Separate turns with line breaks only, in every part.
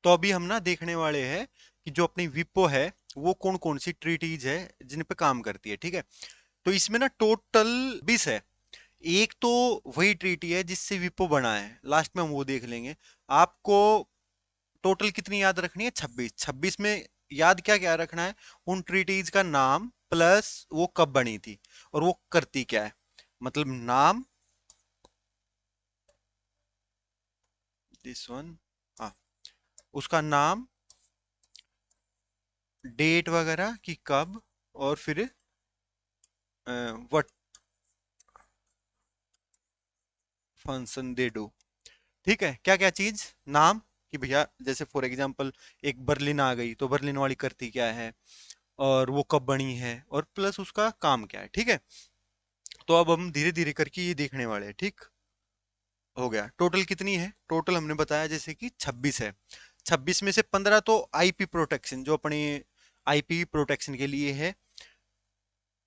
तो अभी हम ना देखने वाले हैं कि जो अपनी विपो है वो कौन कौन सी ट्रीटीज है जिन पे काम करती है, ठीक है। तो इसमें ना टोटल 20 है। एक तो वही ट्रीटी है जिससे विपो बना है, लास्ट में हम वो देख लेंगे। आपको टोटल कितनी याद रखनी है? 26। 26 में याद क्या क्या रखना है? उन ट्रीटीज का नाम प्लस वो कब बनी थी और वो करती क्या है। मतलब नाम, दिस वन, हाँ, उसका नाम, डेट वगैरह कि कब, और फिर व्हाट फंक्शन दे डू। ठीक है, क्या क्या चीज? नाम, कि भैया जैसे फॉर एग्जांपल एक बर्लिन आ गई तो बर्लिन वाली करती क्या है, और वो कब बनी है, और प्लस उसका काम क्या है, ठीक है। तो अब हम धीरे धीरे करके ये देखने वाले हैं, ठीक। हो गया। टोटल कितनी है? टोटल हमने बताया जैसे कि 26 है। 26 में से 15 तो आईपी प्रोटेक्शन, जो अपने आईपी प्रोटेक्शन के लिए है।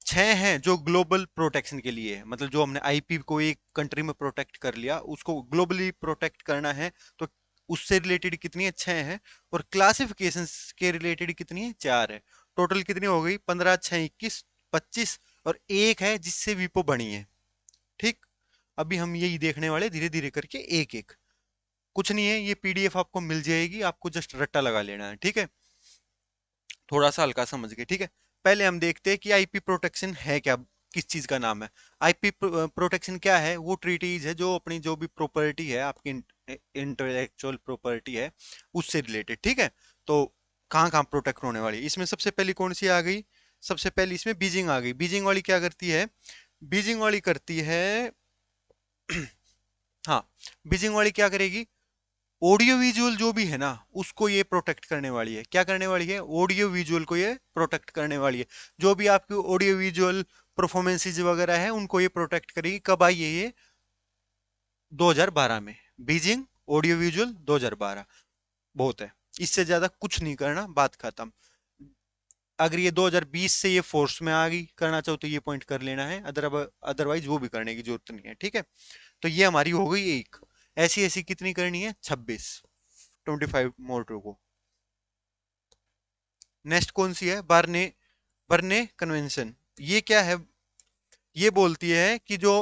6 हैं जो ग्लोबल प्रोटेक्शन के लिए है, मतलब जो हमने आईपी को एक कंट्री में प्रोटेक्ट कर लिया उसको ग्लोबली प्रोटेक्ट करना है, तो उससे रिलेटेड कितनी है? 6 है। और क्लासिफिकेशंस के रिलेटेड कितनी है? 4 है। टोटल कितनी हो गई? 15, 6, 21, 25, और एक है जिससे विपो बनी है, ठीक। अभी हम यही देखने वाले धीरे धीरे करके एक एक। कुछ नहीं है, ये पीडीएफ आपको मिल जाएगी, आपको जस्ट रट्टा लगा लेना है, ठीक है। थोड़ा सा हल्का समझ गए, ठीक है। पहले हम देखते हैं कि आईपी प्रोटेक्शन है क्या, किस चीज का नाम है। आईपी प्रोटेक्शन क्या है? वो ट्रीटीज है जो अपनी जो भी प्रॉपर्टी है, आपकी इंटेलेक्चुअल प्रॉपर्टी है, उससे रिलेटेड, ठीक है। तो कहाँ कहाँ प्रोटेक्ट होने वाली है? इसमें सबसे पहली कौन सी आ गई? सबसे पहली इसमें बीजिंग आ गई। बीजिंग वाली क्या करती है? बीजिंग वाली करती है हाँ, बीजिंग वाली क्या करेगी? ऑडियो विजुअल जो भी है ना, उसको ये प्रोटेक्ट करने वाली है। क्या करने वाली है? ऑडियो विजुअल को ये प्रोटेक्ट करने वाली है। जो भी आपकी ऑडियो विजुअल परफॉर्मेंसेज वगैरह है उनको ये प्रोटेक्ट करेगी। कब आई है ये? 2012 में। Beijing audio visual 2012। बहुत है, इससे ज्यादा कुछ नहीं करना, बात खत्म। अगर ये 2020 से ये फोर्स में आ गई, करना चाहो तो ये पॉइंट कर लेना है, अदरवाइज वो भी करने की जरूरत नहीं है, ठीक है। तो ये हमारी हो गई एक। ऐसी ऐसी कितनी करनी है? 26। 25 मोर टू गो। नेक्स्ट कौन सी है? Berne, Berne convention. ये क्या है? ये बोलती है कि जो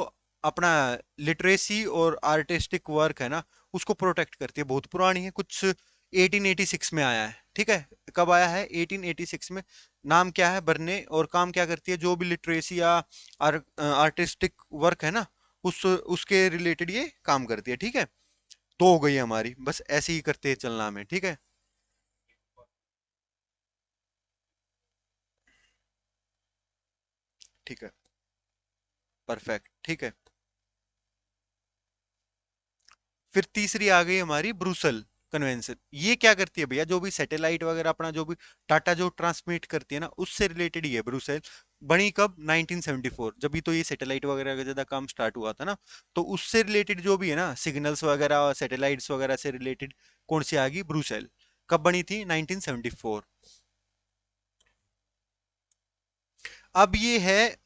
अपना लिटरेसी और आर्टिस्टिक वर्क है ना, उसको प्रोटेक्ट करती है। बहुत पुरानी है, कुछ 1886 में आया है, ठीक है। कब आया है? 1886 में। नाम क्या है? बर्ने। और काम क्या करती है? जो भी लिटरेसी या आर्टिस्टिक वर्क है ना, उस उसके रिलेटेड ये काम करती है, ठीक है। तो हो गई हमारी, बस ऐसे ही करते चलना हमें, ठीक है। ठीक है, परफेक्ट, ठीक है। फिर तीसरी आ गई हमारी ब्रुसल कन्वेंशन। ये क्या करती है भैया? जो भी सैटेलाइट वगैरह अपना जो भी डाटा जो ट्रांसमिट करती है ना, उससे रिलेटेड ही है ब्रुसल। बनी कब? 1974, जब भी तो ये सैटेलाइट वगैरह का ज्यादा काम स्टार्ट हुआ था ना। तो उससे रिलेटेड जो भी है ना, सिग्नल्स वगैरह सैटेलाइट्स वगैरह से रिलेटेड कौन सी आ गई? ब्रुसेल। कब बनी थी? 1974। अब ये है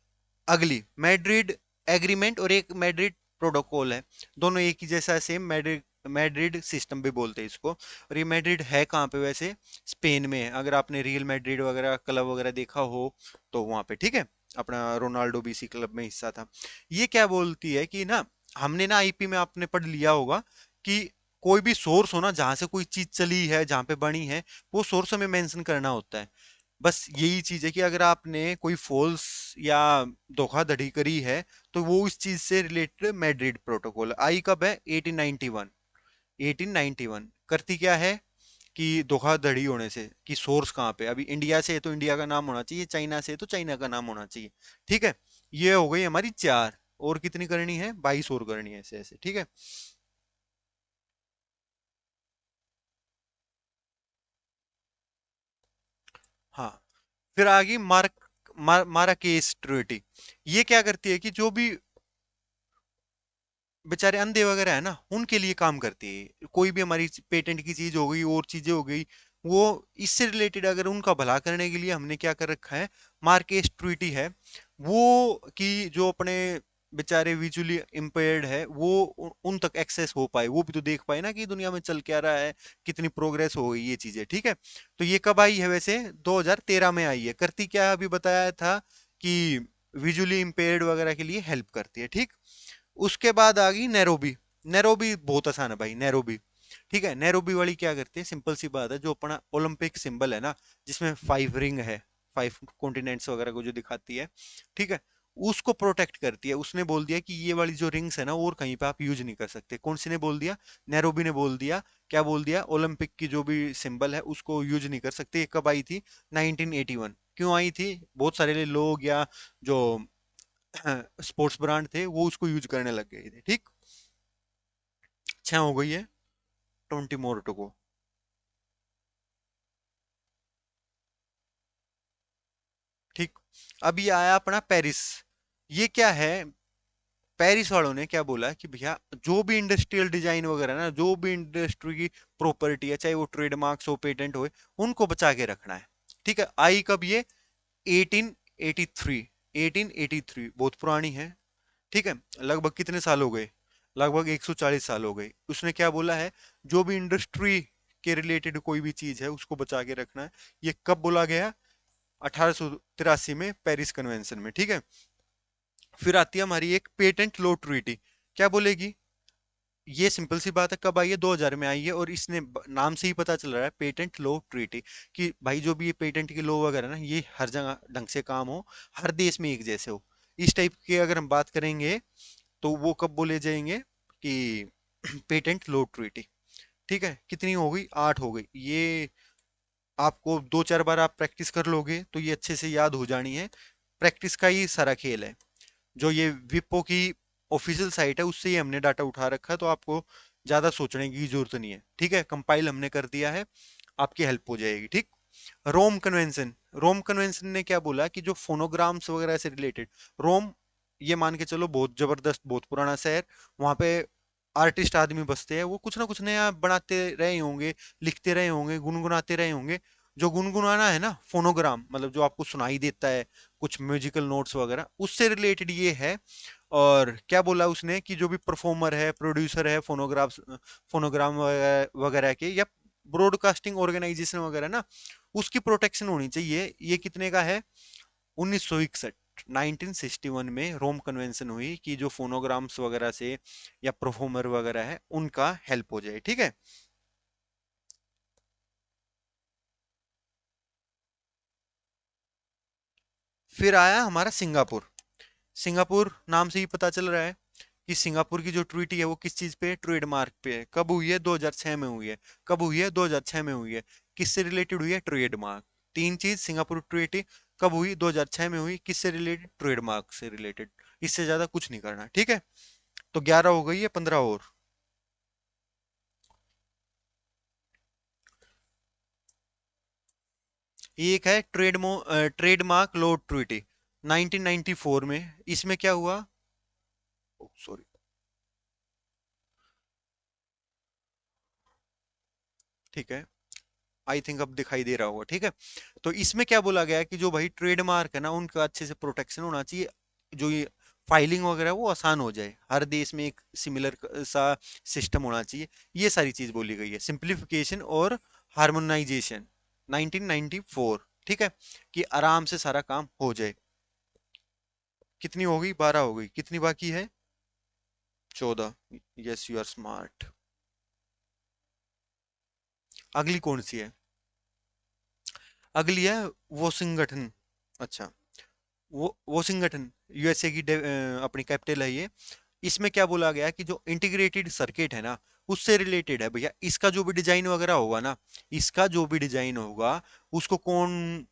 अगली, मैड्रिड एग्रीमेंट और एक मैड्रिड प्रोटोकॉल है। दोनों एक ही जैसा, सेम मैड्रिड, मैड्रिड सिस्टम भी बोलते हैं इसको। और ये मैड्रिड है कहाँ पे वैसे? स्पेन में है। अगर आपने रियल मैड्रिड वगैरह क्लब वगैरह देखा हो तो वहां पे, ठीक है। अपना रोनाल्डो भी इसी क्लब में हिस्सा था। ये क्या बोलती है कि ना, हमने ना आईपी में आपने पढ़ लिया होगा कि कोई भी सोर्स हो ना, जहां से कोई चीज चली है, जहां पे बनी है, वो सोर्स हमें मेंशन करना होता है। बस यही चीज है कि अगर आपने कोई फॉल्स या धोखाधड़ी करी है, तो वो इस चीज से रिलेटेड मैड्रिड प्रोटोकॉल आई। कब है? 1891। 1891 करती क्या है कि धोखाधड़ी होने से कि सोर्स कहाँ पे, अभी इंडिया से है तो इंडिया का नाम होना चाहिए, चाइना से है तो चाइना का नाम होना चाहिए, ठीक है। ये हो गई हमारी 4। और कितनी करनी है? 22 और करनी है, ऐसे ऐसे, ठीक है। हाँ, फिर आ गई माराकेस ट्रीटी। ये क्या करती है कि जो भी बेचारे अंधे वगैरह है ना, उनके लिए काम करती है। कोई भी हमारी पेटेंट की चीज हो गई और चीजें हो गई, वो इससे रिलेटेड अगर उनका भला करने के लिए हमने क्या कर रखा है, मार्केस ट्रीटी है वो, कि जो अपने बेचारे विजुअली इम्पेयर्ड है वो उन तक एक्सेस हो पाए, वो भी तो देख पाए ना कि दुनिया में चल क्या रहा है, कितनी प्रोग्रेस हो गई ये चीजें। ठीक है, तो ये कब आई है वैसे? 2013 में आई है। करती क्या है अभी बताया था कि विजुअली इम्पेयर्ड वगैरह के लिए हेल्प करती है। ठीक, उसके बाद आ गई नैरोबी। नैरोबी बहुत आसान है भाई, नैरोबी। ठीक है, नैरोबी वाली क्या करती है, सिंपल सी बात है, जो अपना ओलंपिक सिंबल है ना, जिसमें 5 रिंग है, 5 कॉन्टिनेंट्स वगैरह को जो दिखाती है, ठीक है, उसको प्रोटेक्ट करती है। उसने बोल दिया कि ये वाली जो रिंग्स है ना, और कहीं पे आप यूज नहीं कर सकते। कौन सी ने बोल दिया? नैरोबी ने बोल दिया। क्या बोल दिया? ओलंपिक की जो भी सिंबल है उसको यूज नहीं कर सकते। ये कब आई थी? 1981। क्यों आई थी? बहुत सारे लोग या जो स्पोर्ट्स ब्रांड थे वो उसको यूज करने लग गए थे। ठीक, 6 हो गई है, 20 मोर टू गो। ठीक, अब ये आया अपना पेरिस। ये क्या है? पेरिस वालों ने क्या बोला कि भैया जो भी इंडस्ट्रियल डिजाइन वगैरह ना, जो भी इंडस्ट्री की प्रॉपर्टी है, चाहे वो ट्रेडमार्क्स हो, पेटेंट हो, उनको बचा के रखना है। ठीक है, आई कब ये? 1883। 1883 बहुत पुरानी है। ठीक है, लगभग कितने साल हो गए? लगभग 140 साल हो गए। उसने क्या बोला है? जो भी इंडस्ट्री के रिलेटेड कोई भी चीज है उसको बचा के रखना है। ये कब बोला गया? 1883 में पेरिस कन्वेंशन में। ठीक है, फिर आती है हमारी एक पेटेंट लॉ ट्रीटी। क्या बोलेगी? ये सिंपल सी बात है, कब आई है? 2000 में आई है। और इसने नाम से ही पता चल रहा है पेटेंट लॉ ट्रीटी, कि भाई जो भी ये पेटेंट की लॉ वगैरह ना, ये हर जगह ढंग से काम हो, हर देश में एक जैसे हो। इस टाइप के अगर हम बात करेंगे तो वो कब बोले जाएंगे कि पेटेंट लॉ ट्रीटी। ठीक है, कितनी हो गई? 8 हो गई। ये आपको दो चार बार आप प्रैक्टिस कर लोगे तो ये अच्छे से याद हो जानी है। प्रैक्टिस का ही सारा खेल है। जो ये विप्पो की ऑफिशियल साइट है उससे ही हमने डाटा उठा रखा है, तो आपको ज्यादा सोचने की जरूरत नहीं है। ठीक है, कंपाइल हमने कर दिया है, आपकी हेल्प हो जाएगी। ठीक, रोम कन्वेंशन। रोम कन्वेंशन ने क्या बोला कि जो फोनोग्राम्स वगैरह से रिलेटेड, रोम, ये मान के चलो बहुत जबरदस्त, बहुत पुराना शहर, वहां पे आर्टिस्ट आदमी बसते हैं, वो कुछ ना कुछ नया बनाते रहे होंगे, लिखते रहे होंगे, गुनगुनाते रहे होंगे। जो गुनगुनाना है ना, फोनोग्राम मतलब जो आपको सुनाई देता है, कुछ म्यूजिकल नोट्स वगैरह, उससे रिलेटेड ये है। और क्या बोला उसने कि जो भी परफॉर्मर है, प्रोड्यूसर है, फोनोग्राफ्स, फोनोग्राम वगैरह के, या ब्रॉडकास्टिंग ऑर्गेनाइजेशन वगैरह ना, उसकी प्रोटेक्शन होनी चाहिए। ये कितने का है? 1961, 1961 में रोम कन्वेंशन हुई कि जो फोनोग्राम्स वगैरह से या परफॉर्मर वगैरह है उनका हेल्प हो जाए। ठीक है, फिर आया हमारा सिंगापुर। सिंगापुर नाम से ही पता चल रहा है कि सिंगापुर की जो ट्रीटी है वो किस चीज पे है? ट्रेडमार्क पे है। कब हुई है? 2006 में हुई है। कब हुई है? 2006 में हुई है। किससे रिलेटेड हुई है? ट्रेडमार्क। तीन चीज, सिंगापुर ट्रीटी कब हुई? 2006 में हुई। किससे रिलेटेड? ट्रेडमार्क से रिलेटेड। इससे ज्यादा कुछ नहीं करना। ठीक है, तो 11 हो गई है, 15 और। एक है ट्रेडमार्क लॉ ट्रीटी, 1994 में। इसमें क्या हुआ? सॉरी, ठीक है, आई थिंक अब दिखाई दे रहा होगा। ठीक है, तो इसमें क्या बोला गया है कि जो भाई ट्रेडमार्क है ना, उनका अच्छे से प्रोटेक्शन होना चाहिए। जो ये फाइलिंग वगैरह वो आसान हो जाए, हर देश में एक सिमिलर सा सिस्टम होना चाहिए। ये सारी चीज बोली गई है, सिंप्लीफिकेशन और हार्मोनाइजेशन, 1994। ठीक है, कि आराम से सारा काम हो जाए। कितनी हो गई? 12 हो गई। कितनी बाकी है? 14। Yes, you are smart. अगली कौन सी है? अगली है वॉशिंगटन। अच्छा, वो वॉशिंगटन यूएसए की अपनी कैपिटल है ये। इसमें क्या बोला गया कि जो इंटीग्रेटेड सर्किट है ना, उससे रिलेटेड है भैया। इसका जो भी डिजाइन वगैरह होगा ना, इसका जो भी डिजाइन होगा, उसको कौन,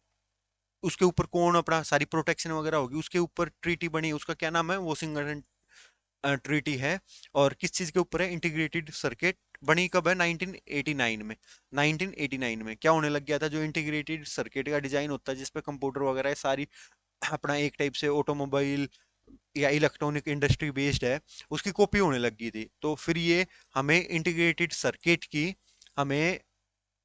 उसके ऊपर कौन अपना सारी प्रोटेक्शन वगैरह होगी, उसके ऊपर ट्रीटी बनी, उसका क्या नाम है? वॉशिंगटन ट्रीटी है। और किस चीज के ऊपर है? Integrated circuit. बनी कब है? 1989 में। 1989 में क्या होने लग गया था? जो इंटीग्रेटेड सर्किट का डिजाइन होता है जिसपे कंप्यूटर वगैरह है सारी, अपना एक टाइप से ऑटोमोबाइल या इलेक्ट्रॉनिक इंडस्ट्री बेस्ड है, उसकी कॉपी होने लगी थी। तो फिर ये हमें इंटीग्रेटेड सर्किट की हमें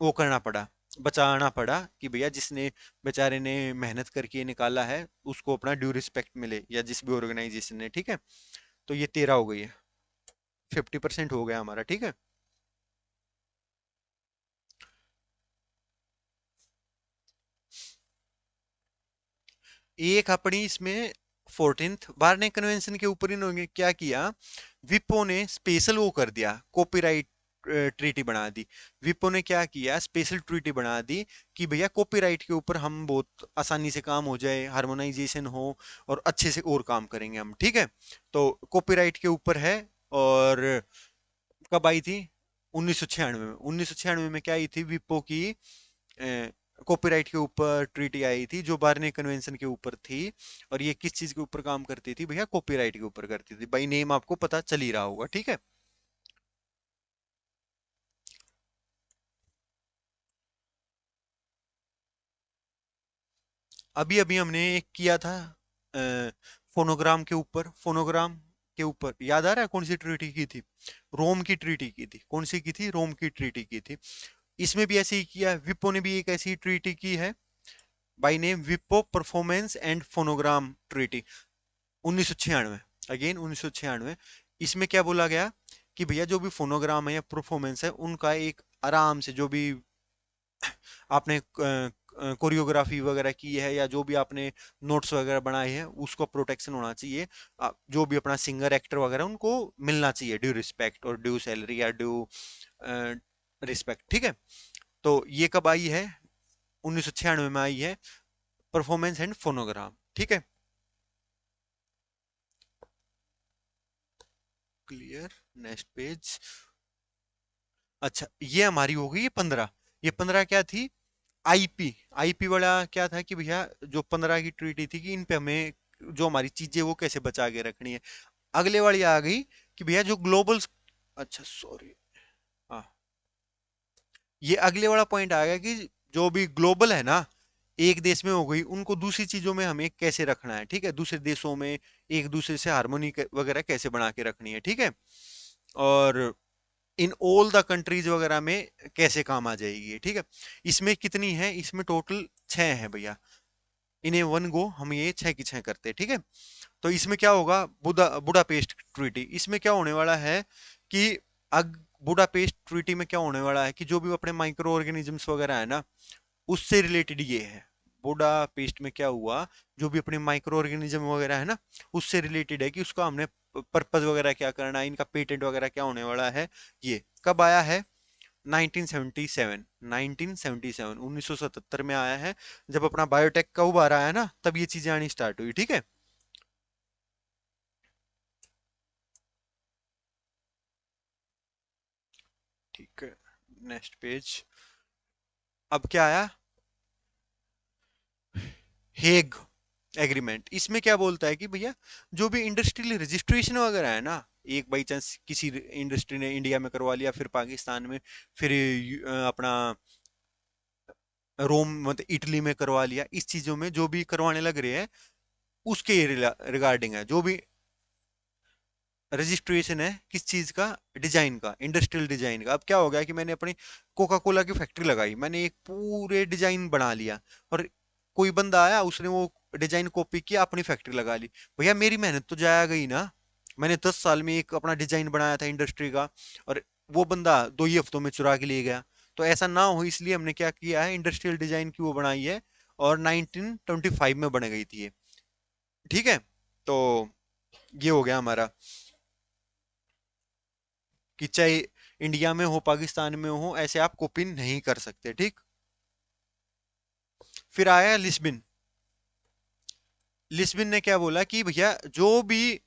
वो करना पड़ा, बचाना पड़ा कि भैया जिसने बेचारे ने मेहनत करके ये निकाला है उसको अपना ड्यू रिस्पेक्ट मिले, या जिस भी ऑर्गेनाइजेशन ने, ठीक है। तो ये 13 हो गई है, 50% हो गया हमारा, ठीक है। एक अपनी इसमें 14th बार्ने कन्वेंशन के ऊपर इन्होंने क्या किया, विपो ने स्पेशल वो कर दिया, कॉपीराइट ट्रीटी बना दी। विपो ने क्या किया, स्पेशल ट्रीटी बना दी कि भैया कॉपीराइट के ऊपर हम बहुत आसानी से काम हो जाए, हार्मोनाइजेशन हो और अच्छे से और काम करेंगे हम, ठीक है। तो कॉपीराइट के ऊपर है। और कब आई थी, 1996 में। 1996 में क्या आई थी, विपो की कॉपीराइट के ऊपर ट्रीटी आई थी जो बार्ने कन्वेंशन के ऊपर थी। और ये किस चीज के ऊपर काम करती थी भैया, कॉपीराइट के ऊपर करती थी, बाई नेम आपको पता चल ही रहा होगा, ठीक है। अभी अभी हमने एक किया था फोनोग्राम के ऊपर, फोनोग्राम के ऊपर याद आ रहा है कौन सी ट्रीटी की थी, रोम की ट्रीटी की थी। कौन सी की थी, रोम की ट्रीटी की थी। इसमें भी ऐसे ही किया, विपो ने भी एक ऐसी ट्रीटी की है, बाय नेम विपो performance and phonogram treaty, 1996। Again 1996। इसमें क्या बोला गया कि भैया जो भी फोनोग्राम है या परफॉर्मेंस है उनका एक आराम से, जो भी आपने कोरियोग्राफी वगैरह की है या जो भी आपने नोट्स वगैरह बनाए हैं उसको प्रोटेक्शन होना चाहिए। जो भी अपना सिंगर एक्टर वगैरह उनको मिलना चाहिए ड्यू रिस्पेक्ट और ड्यू सैलरी या ड्यू रिस्पेक्ट, ठीक है। तो ये कब आई है, 1996 में आई है, परफॉर्मेंस एंड फोनोग्राम, ठीक है। Clear, next page. अच्छा, ये हमारी हो गई ये 15। ये 15 क्या थी, आईपी। आईपी वाला क्या था कि भैया जो 15 की ट्रीटी थी कि इन पे हमें जो हमारी चीजें वो कैसे बचा के रखनी है। अगले वाली आ गई कि भैया जो ग्लोबल, अच्छा सॉरी, हाँ, ये अगले वाला पॉइंट आ गया कि जो भी ग्लोबल है ना, एक देश में हो गई, उनको दूसरी चीजों में हमें कैसे रखना है, ठीक है। दूसरे देशों में एक दूसरे से हारमोनी वगैरह कैसे बना के रखनी है, ठीक है। और इन ऑल द कंट्रीज वगैरह में कैसे काम आ जाएगी, ठीक है। इसमें कितनी है, इसमें टोटल 6 है भैया। इन्हें वन गो हम ये 6 की 6 करते हैं, ठीक है। तो इसमें क्या होगा, बुडापेस्ट ट्रीटी, इसमें क्या होने वाला है कि अग बुडापेस्ट ट्रीटी में क्या होने वाला है कि जो भी अपने माइक्रो ऑर्गेनिजम्स वगैरह है ना, उससे रिलेटेड ये है। बुडापेस्ट में क्या हुआ, जो भी अपने माइक्रो ऑर्गेनिज्म वगैरह है ना, उससे रिलेटेड है कि उसका हमने पर्पज वगैरह क्या करना है, इनका पेटेंट वगैरह क्या होने वाला है। ये कब आया है, 1977। 1977 1977 में आया है, जब अपना बायोटेक का उभार आया ना, तब ये चीजें आनी स्टार्ट हुई, ठीक है। ठीक है, नेक्स्ट पेज। अब क्या आया, हेग एग्रीमेंट। इसमें क्या बोलता है कि भैया जो भी इंडस्ट्रियल रजिस्ट्रेशन वगैरह है ना, एक बाई चांस किसी इंडस्ट्री ने इंडिया में करवा लिया, फिर पाकिस्तान में, फिर अपना रोम मतलब इटली में करवा लिया, इस चीजों में जो भी करवाने लग रहे हैं उसके रिगार्डिंग है। जो भी रजिस्ट्रेशन है किस चीज का, डिजाइन का, इंडस्ट्रियल डिजाइन का। अब क्या हो गया कि मैंने अपनी कोका कोला की फैक्ट्री लगाई, मैंने एक पूरे डिजाइन बना लिया, और कोई बंदा आया उसने वो डिजाइन कॉपी किया, अपनी फैक्ट्री लगा ली। भैया मेरी मेहनत तो जाया गई ना। मैंने 10 साल में एक अपना डिजाइन बनाया था इंडस्ट्री का, और वो बंदा 2 ही हफ्तों में चुरा के ले गया। तो ऐसा ना हो इसलिए हमने क्या किया है, इंडस्ट्रियल डिजाइन की वो बनाई है, और 1925 में बन गई थी ये, ठीक है। तो ये हो गया हमारा कि चाहे इंडिया में हो पाकिस्तान में हो, ऐसे आप कॉपी नहीं कर सकते, ठीक। फिर आया लिस्बिन। लिस्बिन ने क्या बोला कि भैया जो भी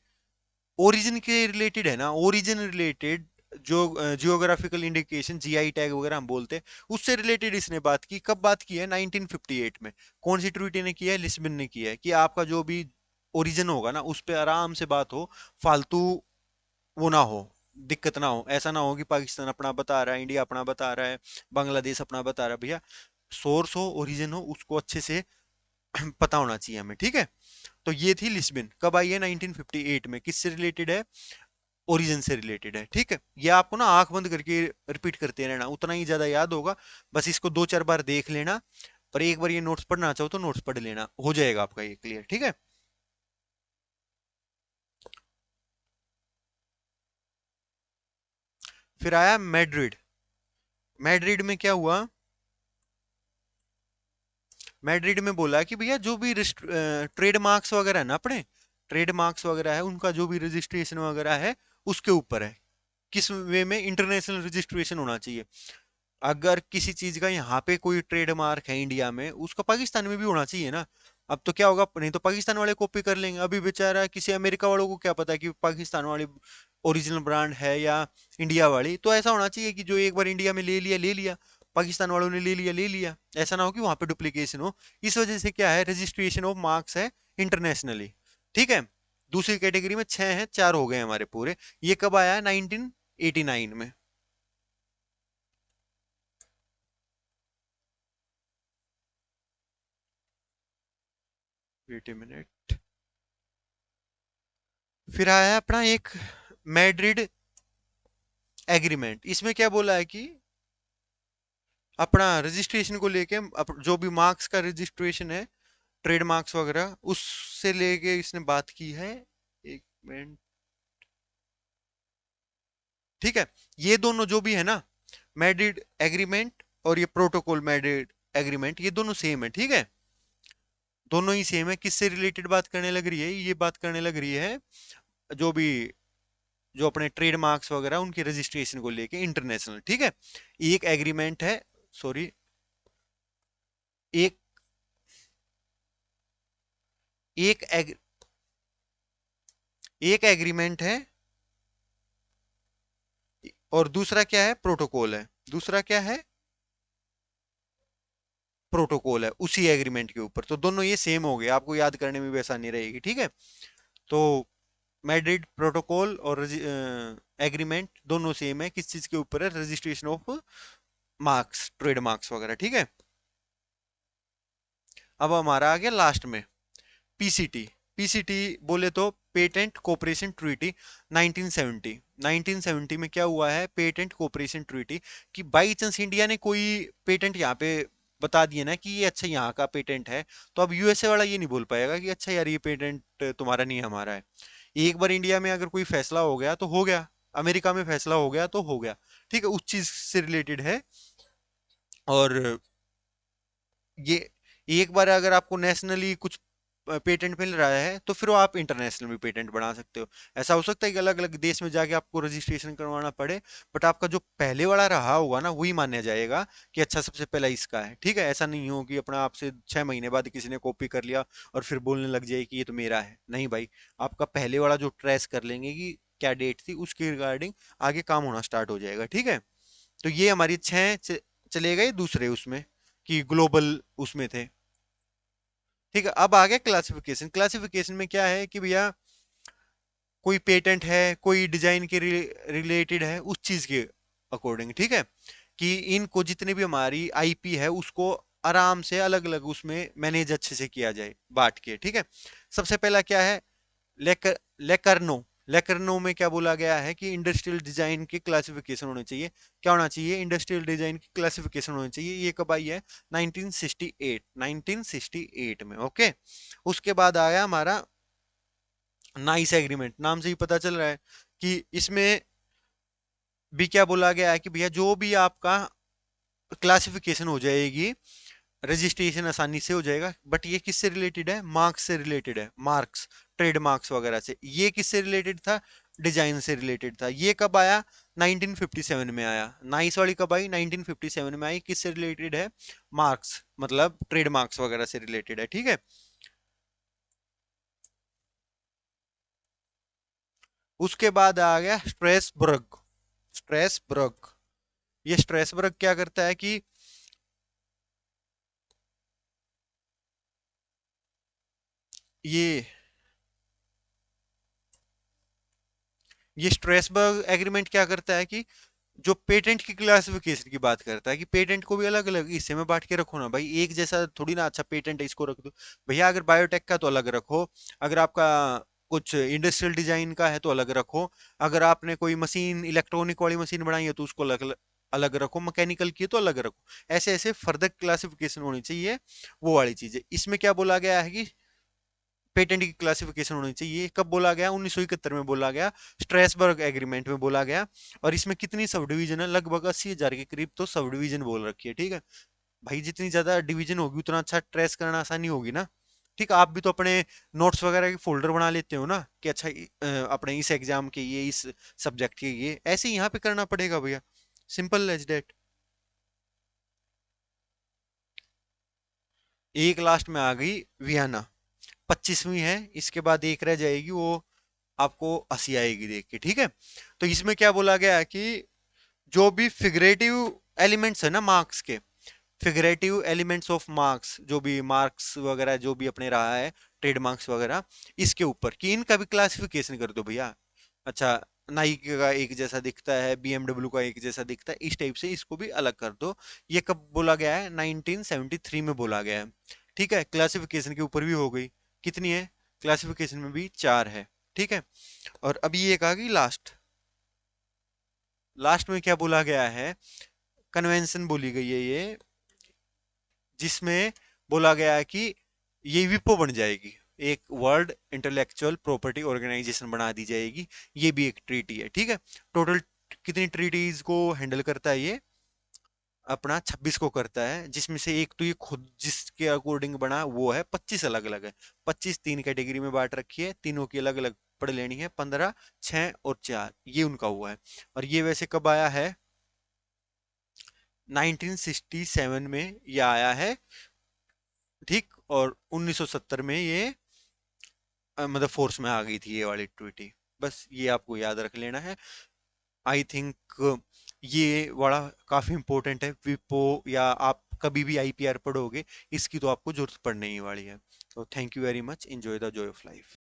ओरिजिन के रिलेटेड है ना, ओरिजिन रिलेटेड जो जियोग्राफिकल इंडिकेशन, जीआई टैग वगैरह हम बोलते हैं, उससे रिलेटेड इसने बात की। कब बात की है, 1958 में। कौन सी ट्रीटी ने की है, लिस्बिन ने की है, कि आपका जो भी ओरिजिन होगा ना उस पे आराम से बात हो, फालतू वो ना हो, दिक्कत ना हो। ऐसा ना हो कि पाकिस्तान अपना बता रहा है, इंडिया अपना बता रहा है, बांग्लादेश अपना बता रहा है। भैया सोर्स हो, ओरिजिन हो, उसको अच्छे से पता होना चाहिए हमें, ठीक है। तो ये थी लिस्बन, कब आई है, 1958 में। किससे रिलेटेड है, ओरिजिन से रिलेटेड है। ठीक है, ये आपको ना आंख बंद करके रिपीट करते रहना, उतना ही ज्यादा याद होगा। बस इसको दो चार बार देख लेना, पर एक बार ये नोट्स पढ़ना चाहो तो नोट्स पढ़ लेना, हो जाएगा आपका ये क्लियर। ठीक है। फिर आया मैड्रिड। मैड्रिड में क्या हुआ, मैड्रिड में बोला कि भैया जो भी ट्रेड मार्क्स वगैरह है ना, अपने ट्रेड मार्क्स वगैरह है, उनका जो भी रजिस्ट्रेशन वगैरह है उसके ऊपर है, किस वे में इंटरनेशनल रजिस्ट्रेशन होना चाहिए। अगर किसी चीज का यहाँ पे कोई ट्रेडमार्क है इंडिया में, उसका पाकिस्तान में भी होना चाहिए ना। अब तो क्या होगा, नहीं तो पाकिस्तान वाले कॉपी कर लेंगे। अभी बेचारा किसी अमेरिका वालों को क्या पता कि पाकिस्तान वाली ओरिजिनल ब्रांड है या इंडिया वाली। तो ऐसा होना चाहिए कि जो एक बार इंडिया में ले लिया ले लिया, पाकिस्तान वालों ने ले लिया ले लिया, ऐसा ना हो कि वहां पे डुप्लीकेशन हो। इस वजह से क्या है, रजिस्ट्रेशन ऑफ मार्क्स है इंटरनेशनली। ठीक है। दूसरी कैटेगरी में छह हैं, चार हो गए हमारे पूरे। ये कब आया, 1989 में। Wait a minute. फिर आया अपना एक मैड्रिड एग्रीमेंट। इसमें क्या बोला है कि अपना रजिस्ट्रेशन को लेके जो भी मार्क्स का रजिस्ट्रेशन है, ट्रेड मार्क्स वगैरह, उससे लेके इसने बात की है। एक मिनट। ठीक है। ये दोनों जो भी है ना, मैड्रिड एग्रीमेंट और ये प्रोटोकॉल मैड्रिड एग्रीमेंट, ये दोनों सेम है। ठीक है, दोनों ही सेम है। किससे रिलेटेड बात करने लग रही है, ये बात करने लग रही है जो भी, जो अपने ट्रेड मार्क्स वगैरह उनके रजिस्ट्रेशन को लेके इंटरनेशनल। ठीक है। एक एग्रीमेंट है, सॉरी, एक एक एग, एक एग्रीमेंट है और दूसरा क्या है, प्रोटोकॉल है। दूसरा क्या है, प्रोटोकॉल है उसी एग्रीमेंट के ऊपर। तो दोनों ये सेम हो गए, आपको याद करने में भी आसानी रहेगी। ठीक है। तो मैड्रिड प्रोटोकॉल और एग्रीमेंट दोनों सेम है, किस चीज के ऊपर है, registration of marks, trade marks वगैरह। ठीक है। अब हमारा आ गया लास्ट में पीसीटी। पीसीटी बोले तो पेटेंट कोऑपरेशन ट्रीटी 1970। 1970 में क्या हुआ है, पेटेंट कोऑपरेशन ट्रीटी, कि बाई चांस इंडिया ने कोई पेटेंट यहाँ पे बता दिया ना कि ये अच्छा यहाँ का पेटेंट है, तो अब यूएसए वाला ये नहीं बोल पाएगा कि अच्छा यार ये पेटेंट तुम्हारा नहीं है, हमारा है। एक बार इंडिया में अगर कोई फैसला हो गया तो हो गया, अमेरिका में फैसला हो गया तो हो गया। ठीक है, उस चीज से रिलेटेड है। और ये एक बार अगर आपको नेशनली कुछ पेटेंट मिल रहा है तो फिर वो आप इंटरनेशनल भी पेटेंट बना सकते हो। ऐसा हो सकता है कि अलग अलग देश में जाके आपको रजिस्ट्रेशन करवाना पड़े, बट आपका जो पहले वाला रहा होगा ना वही माना जाएगा कि अच्छा सबसे पहला इसका है। ठीक है, ऐसा नहीं हो कि अपना आपसे 6 महीने बाद किसी ने कॉपी कर लिया और फिर बोलने लग जाए कि ये तो मेरा है। नहीं भाई, आपका पहले वाला जो ट्रेस कर लेंगे कि क्या डेट थी, उसके रिगार्डिंग आगे काम होना स्टार्ट हो जाएगा। ठीक है। तो ये हमारी चले गए दूसरे उसमें, कि ग्लोबल उसमें थे। ठीक है, अब आ गया क्लासिफिकेशन। क्लासिफिकेशन में क्या है कि भैया कोई पेटेंट है, कोई डिजाइन के रिलेटेड है, उस चीज के अकॉर्डिंग। ठीक है, कि इनको जितने भी हमारी आईपी है उसको आराम से अलग अलग उसमें मैनेज अच्छे से किया जाए बांट के। ठीक है। सबसे पहला क्या है, लेकर लेकर्नो। लेकर्नो में क्या बोला गया है कि इंडस्ट्रियल डिजाइन की क्लासिफिकेशन होनी चाहिए। क्या होना चाहिए, इंडस्ट्रियल डिजाइन की क्लासिफिकेशन होनी चाहिए। ये कब आई है, 1968। 1968 में। ओके। उसके बाद आया हमारा नाइस एग्रीमेंट। नाम से ही पता चल रहा है कि इसमें भी क्या बोला गया है कि भैया जो भी आपका क्लासिफिकेशन हो जाएगी, रजिस्ट्रेशन आसानी से हो जाएगा। बट ये किससे रिलेटेड है, मार्क्स से रिलेटेड है, मार्क्स, ट्रेड मार्क्स वगैरह से। ये किससे रिलेटेड था, डिजाइन से रिलेटेड था। ये कब आया, 1957 में आया। नाइस वाली कब आई, 1957 में आई। किससे रिलेटेड है, मार्क्स, मतलब ट्रेड मार्क्स वगैरह से रिलेटेड है। ठीक है। उसके बाद आ गया स्ट्रेसबर्ग। स्ट्रेसबर्ग, ये स्ट्रेसबर्ग क्या करता है कि ये ये स्ट्रेसबर्ग एग्रीमेंट क्या करता है कि जो पेटेंट की क्लासिफिकेशन की बात करता है, कि पेटेंट को भी अलग अलग हिस्से में बांट के रखो ना भाई, एक जैसा थोड़ी ना। अच्छा पेटेंट है इसको रख दो, भैया अगर बायोटेक का तो अलग रखो, अगर आपका कुछ इंडस्ट्रियल डिजाइन का है तो अलग रखो, अगर आपने कोई मशीन इलेक्ट्रॉनिक वाली मशीन बनाई है तो उसको अलग अलग रखो, मैकेनिकल की है तो अलग रखो। ऐसे ऐसे फर्दर क्लासिफिकेशन होनी चाहिए, वो वाली चीज है। इसमें क्या बोला गया है कि पेटेंट की क्लासिफिकेशन होनी चाहिए, कब बोला गया, 1971 में बोला गया, स्ट्रेसबर्ग एग्रीमेंट में बोला गया। और इसमें कितनी सब डिवीजन है, लगभग 80,000 के करीब तो सब डिवीजन बोल रखी है, ठीक है। भाई जितनी ज्यादा डिवीजन होगी उतना अच्छा ट्रेस करना आसानी होगी ना। ठीक है, आप भी तो अपने नोट्स वगैरह के फोल्डर बना लेते हो ना कि अच्छा अपने इस एग्जाम के ये, इस सब्जेक्ट के ये, ऐसे ही यहाँ पे करना पड़ेगा भैया, सिंपल एज डेट। एक लास्ट में आ गई वियना, 25वीं है, इसके बाद एक रह जाएगी, वो आपको हंसी आएगी देख के, ठीक है। तो इसमें क्या बोला गया है कि जो भी फिगरेटिव एलिमेंट्स है ना मार्क्स के, फिगरेटिव एलिमेंट्स ऑफ मार्क्स, जो भी मार्क्स वगैरह जो भी अपने रहा है, ट्रेड मार्क्स वगैरह, इसके ऊपर कि इनका भी क्लासिफिकेशन कर दो भैया। अच्छा, नाइकी का एक जैसा दिखता है, बीएमडब्ल्यू का एक जैसा दिखता है, इस टाइप से इसको भी अलग कर दो। ये कब बोला गया है, 1973 में बोला गया है। ठीक है, क्लासिफिकेशन के ऊपर भी हो गई। कितनी है, क्लासिफिकेशन में भी चार है, ठीक है। और अभी एक आ गई लास्ट। लास्ट में क्या बोला गया है, कन्वेंशन बोली गई है ये, जिसमें बोला गया है कि ये विपो बन जाएगी, एक वर्ल्ड इंटेलेक्चुअल प्रॉपर्टी ऑर्गेनाइजेशन बना दी जाएगी। ये भी एक ट्रीटी है, ठीक है। टोटल कितनी ट्रीटीज को हैंडल करता है ये, अपना 26 को करता है, जिसमें से एक तो ये खुद जिसके अकॉर्डिंग बना वो है, 25 अलग अलग है। 25 तीन कैटेगरी में बांट रखी है, तीनों की अलग अलग पढ़ लेनी है, 15, 6 और 4, ये उनका हुआ है। और ये वैसे कब आया है, 1967 में ये आया है, ठीक। और 1970 में ये मतलब फोर्स में आ गई थी ये वाली ट्वीटी। बस ये आपको याद रख लेना है। आई थिंक ये वाला काफी इंपॉर्टेंट है, विपो या आप कभी भी आईपीआर पढ़ोगे इसकी तो आपको जरूरत पड़ने ही वाली है। तो thank you very much, enjoy the Joy of life.